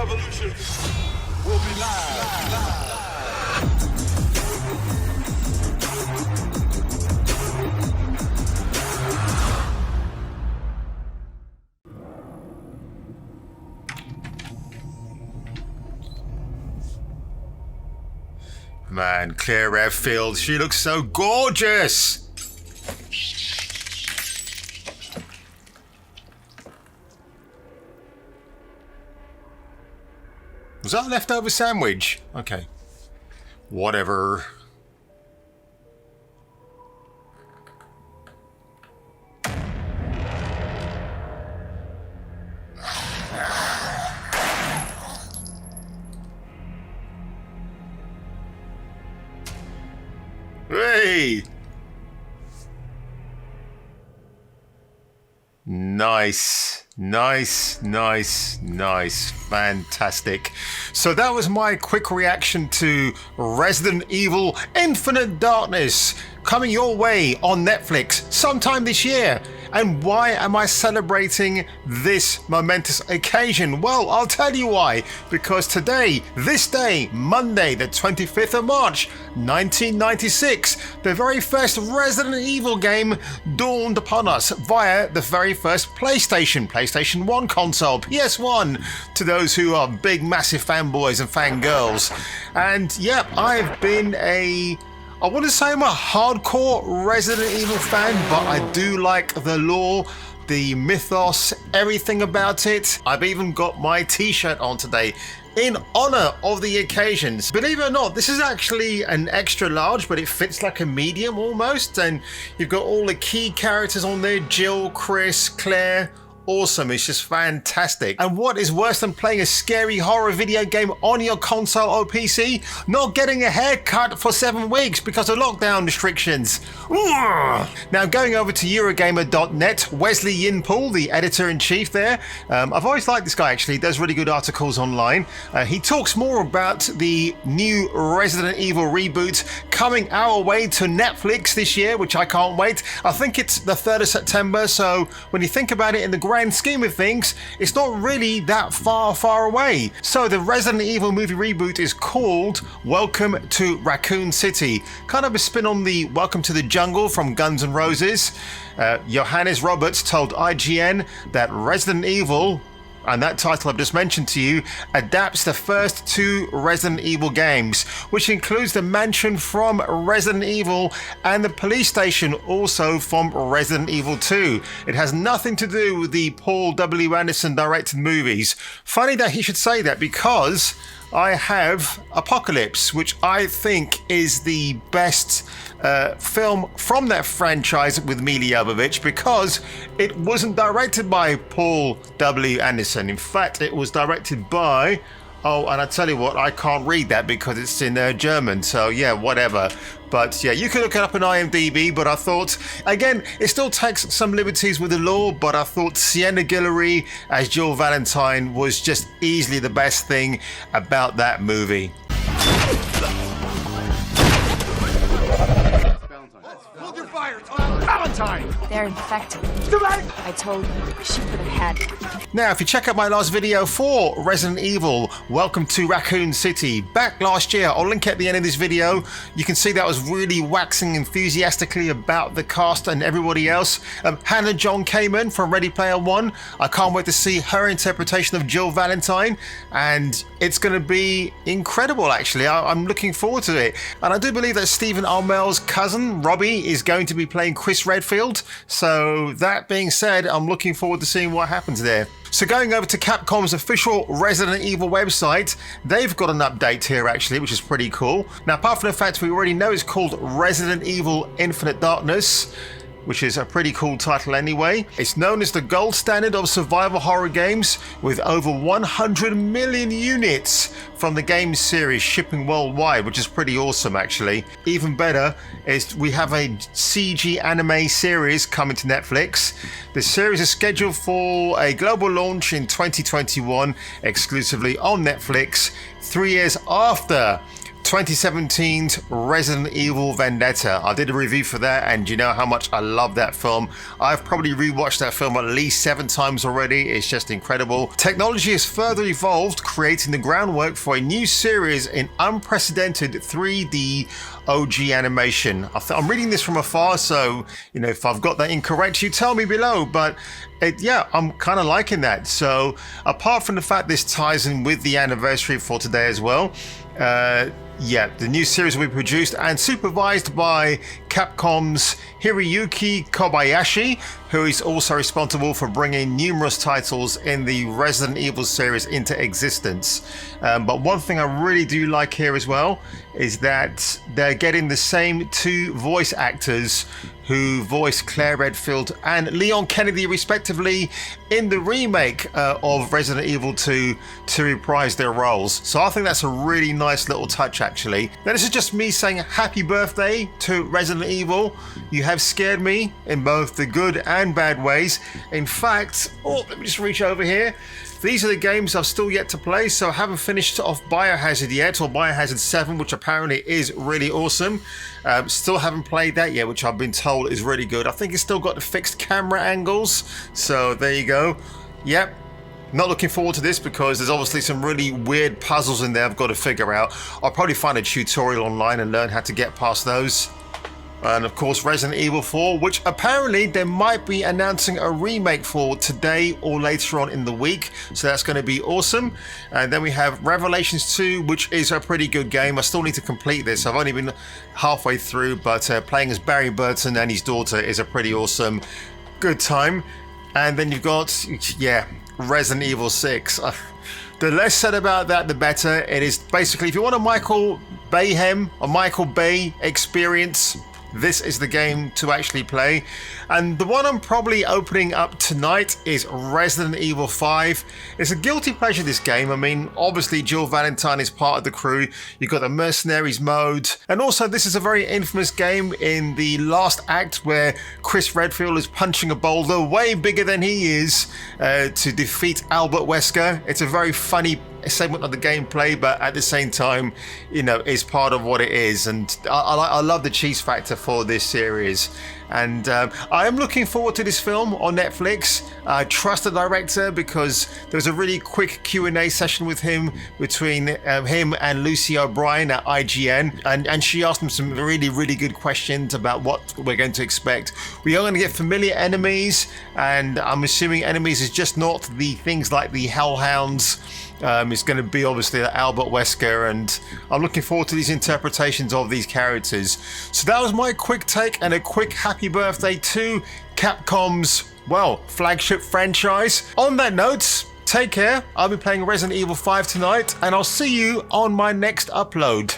revolution will be live. Man, Claire Redfield, she looks so gorgeous! Was that a leftover sandwich? Okay. Whatever. Hey! Nice. Fantastic. So that was my quick reaction to Resident Evil Infinite Darkness, coming your way on Netflix sometime this year. And why am I celebrating this momentous occasion? Well, I'll tell you why. Because today, this day, Monday, the 25th of March, 1996, the very first Resident Evil game dawned upon us via the very first PlayStation 1 console, PS1, to those who are big, massive fanboys and fangirls. And yep, I've been I wouldn't say I'm a hardcore Resident Evil fan, but I do like the lore, the mythos, everything about it. I've even got my t-shirt on today in honor of the occasions. Believe it or not, this is actually an extra large, but it fits like a medium almost. And you've got all the key characters on there: Jill, Chris, Claire. Awesome, it's just fantastic. And what is worse than playing a scary horror video game on your console or PC? Not getting a haircut for 7 weeks because of lockdown restrictions. Now, going over to Eurogamer.net, Wesley Yinpool, the editor-in-chief there, I've always liked this guy actually, he does really good articles online. He talks more about the new Resident Evil reboot coming our way to Netflix this year, which I can't wait. I think it's the 3rd of September, so when you think about it in the grand scheme of things, it's not really that far away. So the Resident Evil movie reboot is called Welcome to Raccoon City, kind of a spin on the Welcome to the Jungle from Guns N' Roses. Johannes Roberts told IGN that Resident Evil, and that title I've just mentioned to you, adapts the first 2 Resident Evil games, which includes the mansion from Resident Evil and the police station also from Resident Evil 2. It has nothing to do with the Paul W. Anderson directed movies. Funny that he should say that, because I have Apocalypse, which I think is the best film from that franchise with Mila Jovovich, because it wasn't directed by Paul W. Anderson. In fact, it was directed by, oh, and I tell you what, I can't read that because it's in German, so yeah, whatever. But yeah, you can look it up on IMDb, but I thought, again, it still takes some liberties with the lore, but I thought Sienna Guillory as Jill Valentine was just easily the best thing about that movie. Hold your fire! Valentine! They're infected. I told you, she could have had it. Now, if you check out my last video for Resident Evil, Welcome to Raccoon City, back last year, I'll link at the end of this video. You can see that I was really waxing enthusiastically about the cast and everybody else. Hannah John came in from Ready Player One. I can't wait to see her interpretation of Jill Valentine, and it's going to be incredible, actually. I'm looking forward to it. And I do believe that Stephen Amell's cousin, Robbie, is going to be playing Chris Redfield. So that being said, I'm looking forward to seeing what happens there. So going over to Capcom's official Resident Evil website, they've got an update here actually, which is pretty cool. Now, apart from the fact we already know it's called Resident Evil Infinite Darkness, which is a pretty cool title anyway. It's known as the gold standard of survival horror games, with over 100 million units from the game series shipping worldwide, which is pretty awesome actually. Even better is we have a CG anime series coming to Netflix. The series is scheduled for a global launch in 2021, exclusively on Netflix, 3 years after 2017's Resident Evil Vendetta. I did a review for that, and you know how much I love that film. I've probably rewatched that film at least 7 times already. It's just incredible. Technology has further evolved, creating the groundwork for a new series in unprecedented 3D OG animation. I'm reading this from afar, so if I've got that incorrect, you tell me below, but yeah, I'm kind of liking that. So apart from the fact this ties in with the anniversary for today as well, yeah, the new series will be produced and supervised by Capcom's Hiroyuki Kobayashi, who is also responsible for bringing numerous titles in the Resident Evil series into existence. But one thing I really do like here as well is that they're getting the same 2 voice actors who voiced Claire Redfield and Leon Kennedy respectively in the remake of Resident Evil 2 to reprise their roles. So I think that's a really nice little touch actually. Now this is just me saying happy birthday to Resident Evil. You have scared me in both the good and bad ways. In fact, let me just reach over here. These are the games I've still yet to play, so I haven't finished off Biohazard yet, or Biohazard 7, which apparently is really awesome. Still haven't played that yet, which I've been told is really good. I think it's still got the fixed camera angles, so there you go. Yep. Not looking forward to this because there's obviously some really weird puzzles in there I've got to figure out. I'll probably find a tutorial online and learn how to get past those. And of course Resident Evil 4, which apparently they might be announcing a remake for today or later on in the week, so that's going to be awesome. And then we have Revelations 2, which is a pretty good game. I still need to complete this. I've only been halfway through, but playing as Barry Burton and his daughter is a pretty awesome good time. And then you've got, yeah, Resident Evil 6. The less said about that, the better. It is basically, if you want a Michael Bayhem or Michael Bay experience, this is the game to actually play. And the one I'm probably opening up tonight is Resident Evil 5. It's a guilty pleasure, this game. I mean, obviously Jill Valentine is part of the crew. You've got the Mercenaries mode. And also this is a very infamous game in the last act where Chris Redfield is punching a boulder way bigger than he is to defeat Albert Wesker. It's a very funny segment of the gameplay, but at the same time, is part of what it is. And I love the cheese factor for this series. And I am looking forward to this film on Netflix. I trust the director because there was a really quick Q&A session with him between him and Lucy O'Brien at IGN. And she asked him some really, really good questions about what we're going to expect. We are going to get familiar enemies, and I'm assuming enemies is just not the things like the Hellhounds. It's going to be obviously Albert Wesker, and I'm looking forward to these interpretations of these characters. So that was my quick take and a quick happy birthday to Capcom's, well, flagship franchise. On that note, take care. I'll be playing Resident Evil 5 tonight, and I'll see you on my next upload.